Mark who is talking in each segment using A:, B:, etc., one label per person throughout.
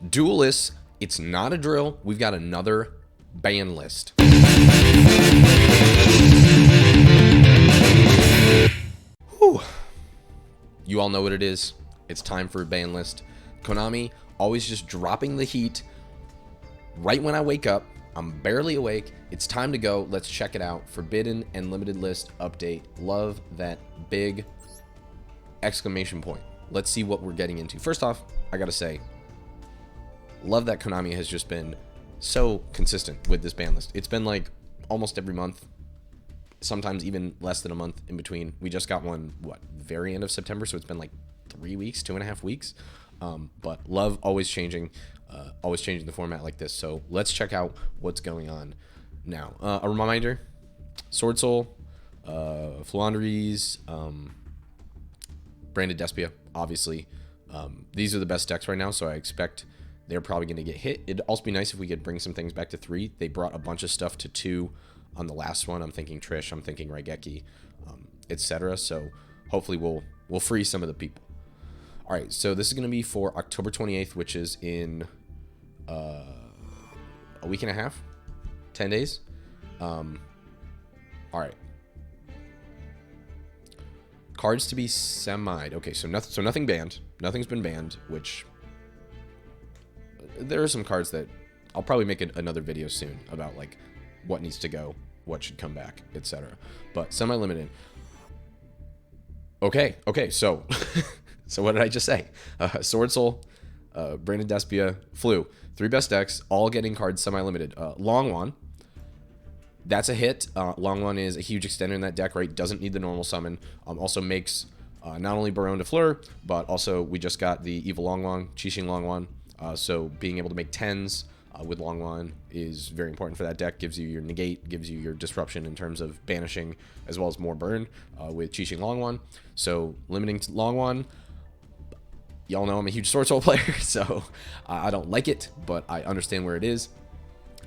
A: Duelists, it's not a drill. We've got another ban list. Whew. You all know what it is. It's time for a ban list. Konami always just dropping the heat right when I wake up. I'm barely awake. It's time to go. Let's check it out. Forbidden and limited list update. Love that big exclamation point. Let's see what we're getting into. First off, I gotta say, love that Konami has just been so consistent with this ban list. It's been like almost every month, sometimes even less than a month in between. We just got one, what, very end of September, so it's been like 3 weeks, 2.5 weeks. But love always changing the format like this. So let's check out what's going on now. A reminder, Sword Soul, Flandres, Branded Despia, obviously. These are the best decks right now, so I expect they're probably going to get hit. It'd also be nice if we could bring some things back to 3. They brought a bunch of stuff to 2 on the last one. I'm thinking Trish, I'm thinking Raigeki, etc. So hopefully we'll free some of the people. All right, so this is going to be for October 28th, which is in a week and a half, 10 days. All right. Cards to be semi'd. Okay, so nothing banned. Nothing's been banned, which there are some cards that I'll probably make another video soon about, like, what needs to go, what should come back, etc. But semi-limited. Okay, so so what did I just say? Sword Soul, Branded Despia, Flu. 3 best decks, all getting cards semi-limited. Long One. That's a hit. Long One is a huge extender in that deck, right? Doesn't need the normal summon. Also makes not only Baron de Fleur, but also we just got the Evil Long One, Qixing Long One. So being able to make 10s with Long One is very important for that deck. Gives you your negate, gives you your disruption in terms of banishing, as well as more burn with Qixing Long One. So limiting to Long One. Y'all know I'm a huge Sword Soul player, so I don't like it, but I understand where it is.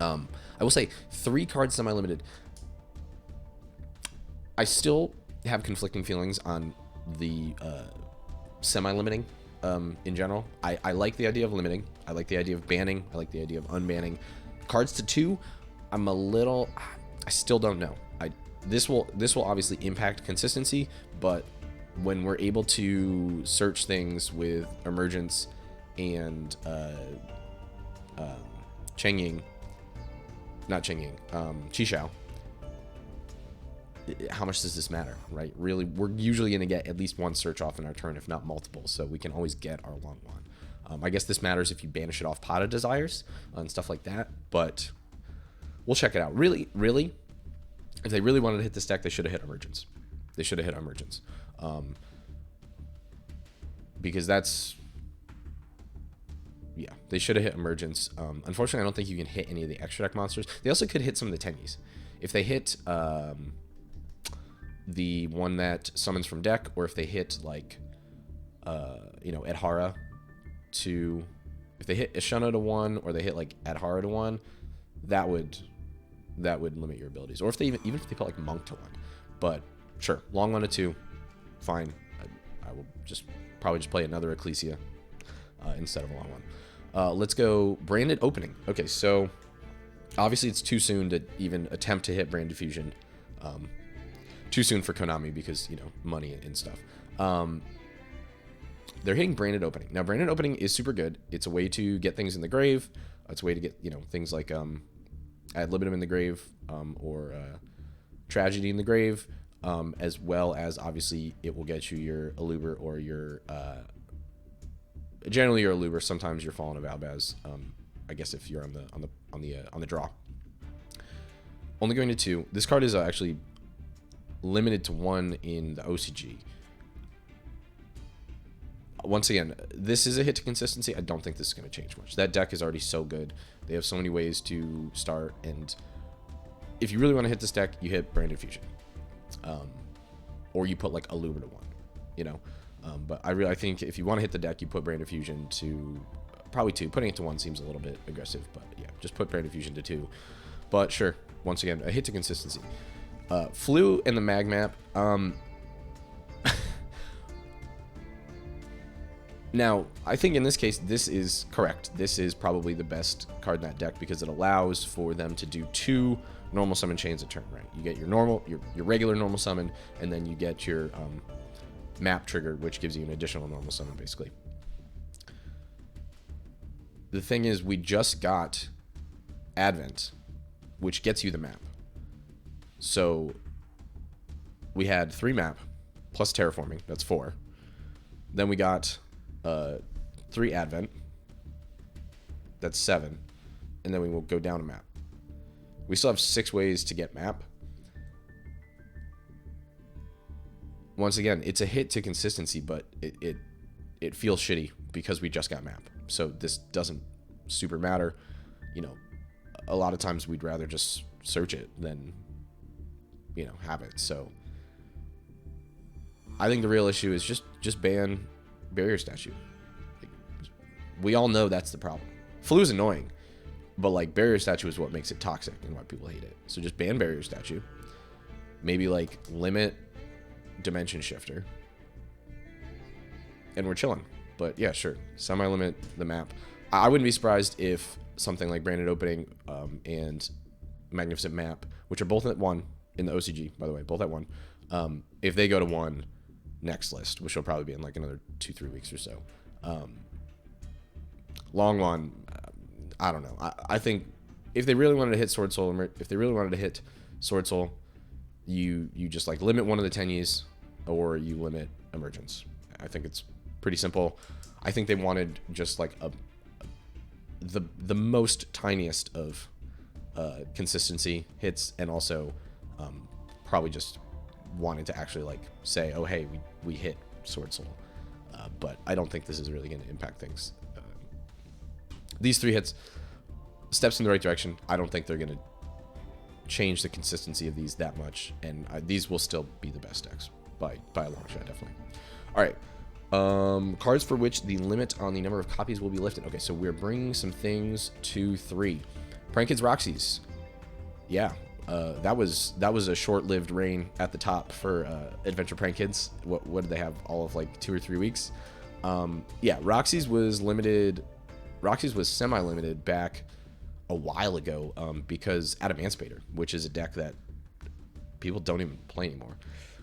A: I will say 3 cards semi-limited. I still have conflicting feelings on the semi-limiting in general. I like the idea of limiting. I like the idea of banning. I like the idea of unbanning. Cards to 2, I'm a little... I still don't know. This will obviously impact consistency, but when we're able to search things with Emergence and Chengying, not Chengying, Qishao, how much does this matter, right? Really, we're usually going to get at least 1 search off in our turn, if not multiple, so we can always get our Long One. I guess this matters if you banish it off Pot of Desires and stuff like that, but we'll check it out. Really, if they really wanted to hit this deck, they should have hit Emergence. They should have hit Emergence. Because that's... Yeah, they should have hit Emergence. Unfortunately, I don't think you can hit any of the extra deck monsters. They also could hit some of the Tennies. If they hit the one that summons from deck, or if they hit, like, Adhara to... If they hit Ishana to 1, or they hit, like, Adhara to 1, that would limit your abilities. Or if they even if they put, like, Monk to 1. But, sure, Long One to 2, fine. I will probably just play another Ecclesia instead of a Long One. Let's go Branded Opening. Okay, so obviously it's too soon to even attempt to hit Branded Fusion. Too soon for Konami because, money and stuff. They're hitting Branded Opening. Now, Branded Opening is super good. It's a way to get things in the grave. It's a way to get, things like Ad Libitum in the grave or Tragedy in the grave. As well as, obviously, it will get you your Aluber or your... generally your Aluber, sometimes your Fallen of Albaz. I guess if you're on the draw. Only going to 2. This card is actually limited to 1 in the OCG. Once again, this is a hit to consistency. I don't think this is going to change much. That deck is already so good. They have so many ways to start, and if you really want to hit this deck, you hit Branded Fusion. Or you put like Aluber to 1, but I think if you want to hit the deck, you put Branded Fusion to probably 2. Putting it to 1 seems a little bit aggressive, but yeah, just put Branded Fusion to 2. But sure, once again, a hit to consistency. Flu in the mag map. Now, I think in this case, this is correct. This is probably the best card in that deck because it allows for them to do 2 normal summon chains a turn, right? You get your normal, your regular normal summon, and then you get your map trigger, which gives you an additional normal summon, basically. The thing is, we just got Advent, which gets you the map. So we had 3 map plus terraforming. That's 4. Then we got 3 Advent. That's 7. And then we will go down a map. We still have 6 ways to get map. Once again, it's a hit to consistency, but it feels shitty because we just got map. So this doesn't super matter. You know, a lot of times we'd rather just search it than, you know, have it. So I think the real issue is just ban barrier statue. Like, we all know that's the problem. Flu is annoying, but like barrier statue is what makes it toxic and why people hate it. So just ban barrier statue. Maybe like limit dimension shifter, and we're chilling. But yeah, sure, semi-limit the map. I wouldn't be surprised if something like Branded Opening and Magnificent Map, which are both at 1 in the OCG, by the way, both at 1, if they go to 1 next list, which will probably be in like another 2-3 weeks or so. Long one, I don't know. I think if they really wanted to hit Sword Soul, you just like limit one of the Tenyis, or you limit Emergence. I think it's pretty simple. I think they wanted just like the most tiniest of consistency hits, and also probably just wanted to actually like say, oh hey, we hit Sword Soul. But I don't think this is really going to impact things. These 3 hits, steps in the right direction. I don't think they're going to change the consistency of these that much, and these will still be the best decks by a long shot, definitely. All right, cards for which the limit on the number of copies will be lifted. Okay, so we're bringing some things to 3. Prank Kids Roxy's. Yeah, that was a short-lived reign at the top for Adventure Prank Kids. What did they have? All of like 2 or 3 weeks. Yeah, Roxy's was limited. Roxy's was semi-limited back a while ago because Adamantipator, which is a deck that people don't even play anymore.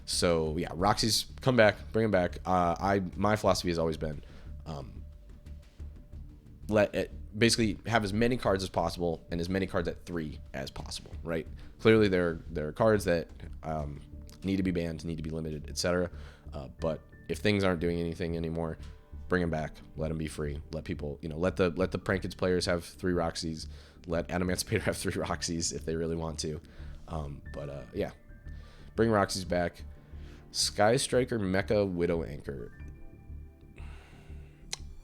A: So yeah, Roxy's come back, bring them back. My philosophy has always been let it basically have as many cards as possible and as many cards at 3 as possible, right? Clearly there are cards that need to be banned, need to be limited, etc. But if things aren't doing anything anymore, bring them back, let them be free, let people, you know, let the Prank Kids players have 3 Roxys, let Adamantipator have 3 Roxys if they really want to. Yeah, bring Roxys back. Sky Striker Mecha Widow Anchor.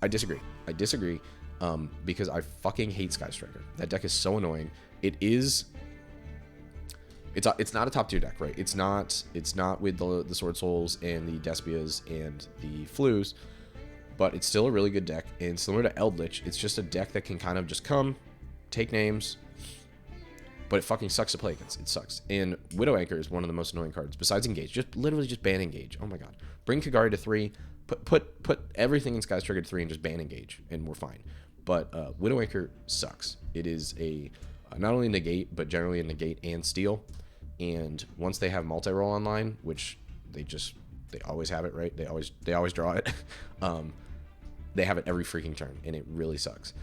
A: I disagree because I fucking hate Sky Striker. That deck is so annoying. It's not a top tier deck, right? It's not with the Sword Souls and the Despias and the Flus, but it's still a really good deck. And similar to Eldritch, it's just a deck that can kind of just come, take names, but it fucking sucks to play against. It sucks. And Widow Anchor is one of the most annoying cards besides Engage. Just literally just ban Engage. Oh my god. Bring Kagari to 3. Put everything in Sky Striker to 3 and just ban Engage, and we're fine. But Widow Anchor sucks. It is a not only negate, but generally a negate and steal. And once they have multi-roll online, which they always have it, right? They always draw it. They have it every freaking turn, and it really sucks.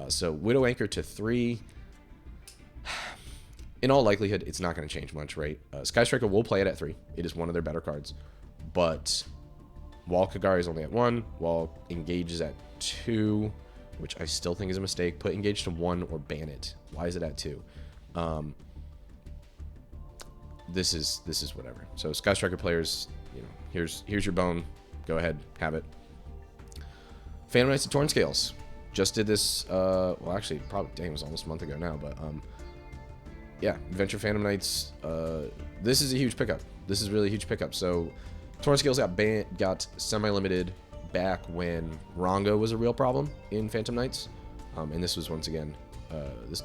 A: So Widow Anchor to 3. In all likelihood, it's not going to change much, right? Sky Striker will play it at 3. It is one of their better cards. But while Kagari is only at 1, while Engage is at 2, which I still think is a mistake, put Engage to 1 or ban it. Why is it at 2? This is whatever. So Sky Striker players, you know, here's your bone. Go ahead, have it. Phantom Knights of Torn Scales. Just did this, well, actually, probably, dang, it was almost a month ago now, but, yeah, Adventure Phantom Knights, this is a huge pickup. This is really a huge pickup. So, Torn Scales got semi-limited back when Rongo was a real problem in Phantom Knights, and this was, once again,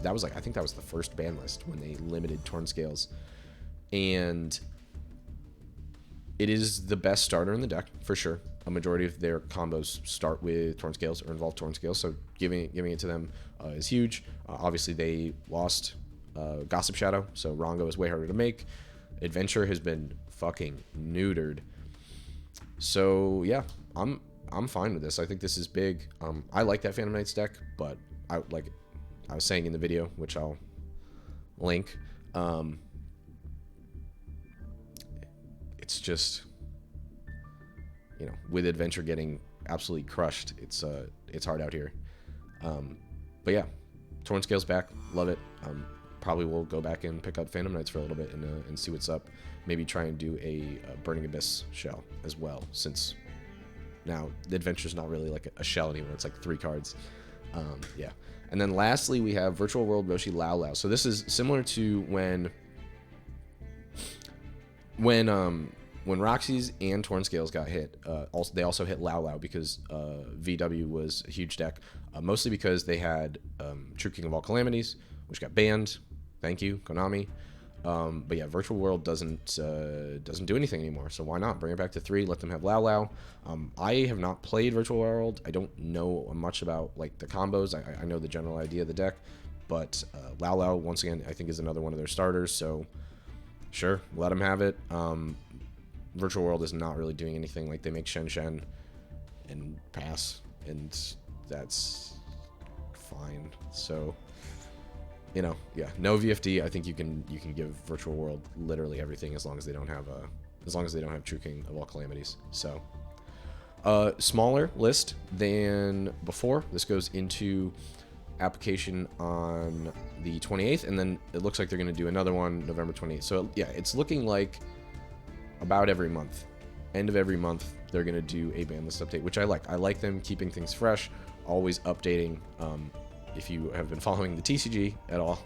A: that was like, I think that was the first ban list when they limited Torn Scales, and it is the best starter in the deck, for sure. a majority of their combos start with Torn Scales or involve Torn Scales, so giving it to them is huge. Obviously, they lost Gossip Shadow, so Rongo is way harder to make. Adventure has been fucking neutered. So yeah, I'm fine with this. I think this is big. I like that Phantom Knights deck, but I was saying in the video, which I'll link, it's just, you know, with Adventure getting absolutely crushed, it's hard out here. But yeah, Torn Scales back, love it. Probably will go back and pick up Phantom Knights for a little bit and see what's up. Maybe try and do a Burning Abyss shell as well, since now the Adventure's not really like a shell anymore. It's like 3 cards. Yeah. And then lastly, we have Virtual World Roshi Lao Lao. So this is similar to when Roxy's and Torn Scales got hit. They also hit Lao Lao because VW was a huge deck, mostly because they had True King of All Calamities, which got banned. Thank you, Konami. But yeah, Virtual World doesn't do anything anymore, so why not bring it back to 3? Let them have Lao Lao. I have not played Virtual World. I don't know much about like the combos. I know the general idea of the deck, but Lao Lao, once again, I think is another one of their starters. So sure, let them have it. Virtual World is not really doing anything. Like, they make Shen Shen and pass, and that's fine. So, you know, yeah, no VFD. I think you can give Virtual World literally everything as long as they don't have True King of All Calamities. So, smaller list than before. This goes into application on the 28th, and then it looks like they're going to do another one November 28th. So yeah, it's looking like about every month, end of every month, they're going to do a ban list update, which I like. I like them keeping things fresh, always updating. If you have been following the TCG at all,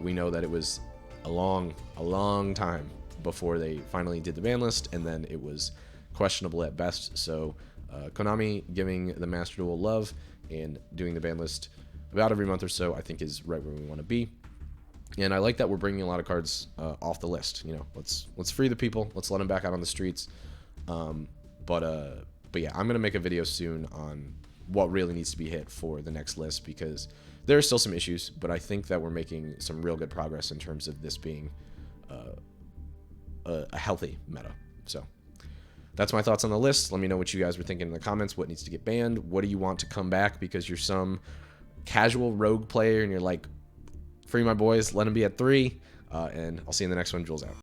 A: we know that it was a long time before they finally did the ban list, and then it was questionable at best. So Konami giving the Master Duel love and doing the ban list about every month or so, I think is right where we want to be. And I like that we're bringing a lot of cards off the list. You know, let's free the people. Let's let them back out on the streets. But yeah, I'm gonna make a video soon on what really needs to be hit for the next list, because there are still some issues, but I think that we're making some real good progress in terms of this being a healthy meta. So that's my thoughts on the list. Let me know what you guys were thinking in the comments. What needs to get banned? What do you want to come back because you're some casual rogue player and you're like, free my boys, let them be at 3. And I'll see you in the next one. Jules out.